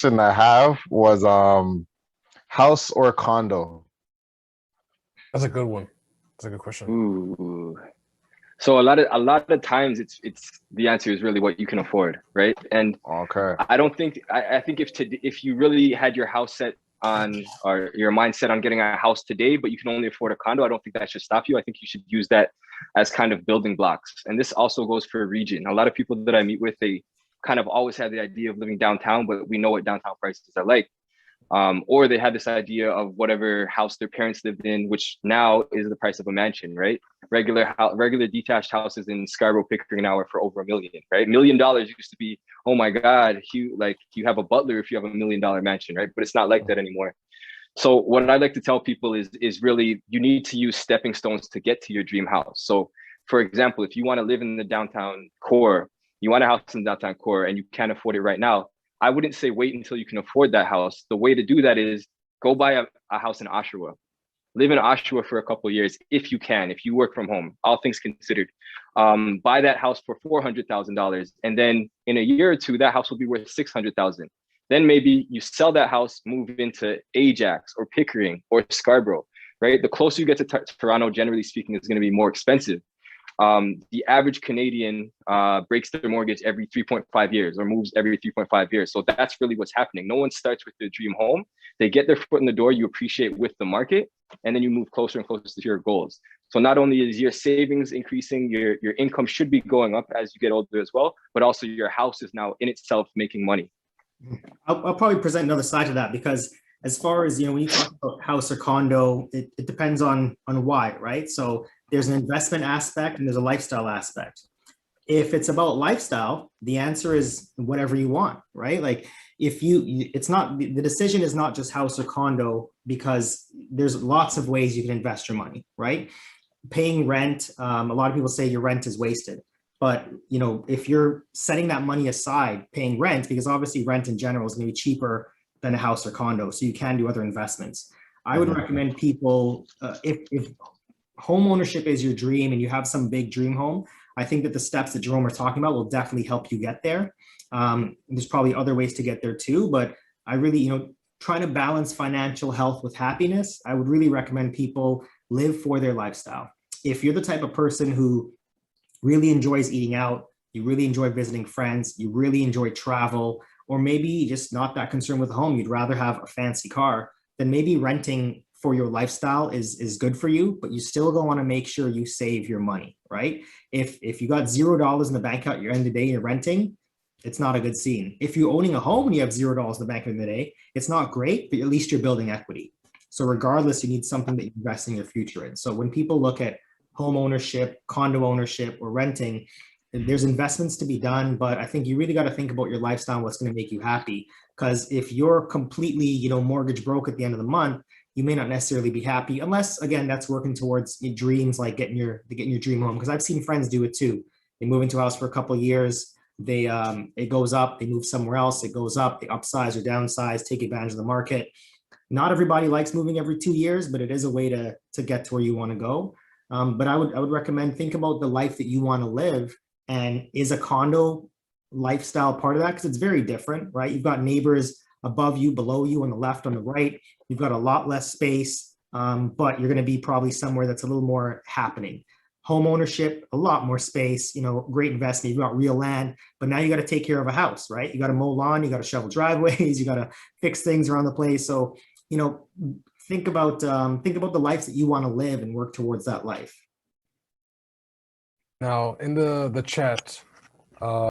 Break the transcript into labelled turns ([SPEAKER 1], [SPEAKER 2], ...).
[SPEAKER 1] question I have was house or condo?
[SPEAKER 2] That's a good one. That's a good question.
[SPEAKER 3] Ooh. So a lot of times it's the answer is really what you can afford, right? And
[SPEAKER 1] Okay.
[SPEAKER 3] I don't think I think if you really had your house set on or your mindset on getting a house today, but you can only afford a condo, I don't think that should stop you. I think you should use that as kind of building blocks. And this also goes for a region. A lot of people that I meet with, they kind of always had the idea of living downtown, but we know what downtown prices are like. Or they had this idea of whatever house their parents lived in, which now is the price of a mansion, right? Regular detached houses in Scarborough, Pickering now are for over $1 million, right? $1 million used to be, oh my God, you have a butler if you have $1 million mansion, right? But it's not like that anymore. So what I like to tell people is really you need to use stepping stones to get to your dream house. So for example, if you want to live in the downtown core, you want a house in the downtown core and you can't afford it right now, I wouldn't say wait until you can afford that house. The way to do that is go buy a house in Oshawa. Live in Oshawa for a couple of years if you can, if you work from home, all things considered. Buy that house for $400,000. And then in a year or two, that house will be worth $600,000. Then maybe you sell that house, move into Ajax or Pickering or Scarborough, right? The closer you get to Toronto, generally speaking, is going to be more expensive. The average Canadian breaks their mortgage every 3.5 years or moves every 3.5 years. So that's really what's happening. No one starts with their dream home. They get their foot in the door, you appreciate with the market, and then you move closer and closer to your goals. So not only is your savings increasing, your income should be going up as you get older as well, but also your house is now in itself making money.
[SPEAKER 4] I'll probably present another side to that because as far as, when you talk about house or condo, it depends on why, right? So there's an investment aspect and there's a lifestyle aspect. If it's about lifestyle, the answer is whatever you want, right? Like it's not, the decision is not just house or condo because there's lots of ways you can invest your money, right? Paying rent, a lot of people say your rent is wasted. But, if you're setting that money aside, paying rent, because obviously rent in general is going to be cheaper than a house or condo, so you can do other investments. I would recommend people, if home ownership is your dream and you have some big dream home, I think that the steps that Jerome are talking about will definitely help you get there. There's probably other ways to get there too, but I really, trying to balance financial health with happiness, I would really recommend people live for their lifestyle. If you're the type of person who really enjoys eating out, you really enjoy visiting friends, you really enjoy travel, or maybe just not that concerned with a home, you'd rather have a fancy car, then maybe renting for your lifestyle is good for you, but you still don't want to make sure you save your money, right? If you got $0 in the bank account at your end of the day, you're renting, it's not a good scene. If you're owning a home and you have $0 in the bank at the end of the day, it's not great, but at least you're building equity. So regardless, you need something that you invest in your future in. So when people look at home ownership, condo ownership, or renting, there's investments to be done, but I think you really got to think about your lifestyle and what's going to make you happy. Because if you're completely, mortgage broke at the end of the month, you may not necessarily be happy unless, again, that's working towards your dreams, like getting your dream home. Because I've seen friends do it too. They move into a house for a couple of years, it goes up, they move somewhere else, it goes up, they upsize or downsize, take advantage of the market. Not everybody likes moving every 2 years, but it is a way to get to where you want to go. But I would recommend think about the life that you want to live, and is a condo lifestyle part of that? Because it's very different, right? You've got neighbors above you, below you, on the left, on the right. You've got a lot less space, but you're going to be probably somewhere that's a little more happening. Home ownership, a lot more space, great investment. You've got real land, but now you got to take care of a house, right? You got to mow lawn, you got to shovel driveways, you got to fix things around the place. So, think about the life that you want to live and work towards that life.
[SPEAKER 2] Now, in the chat,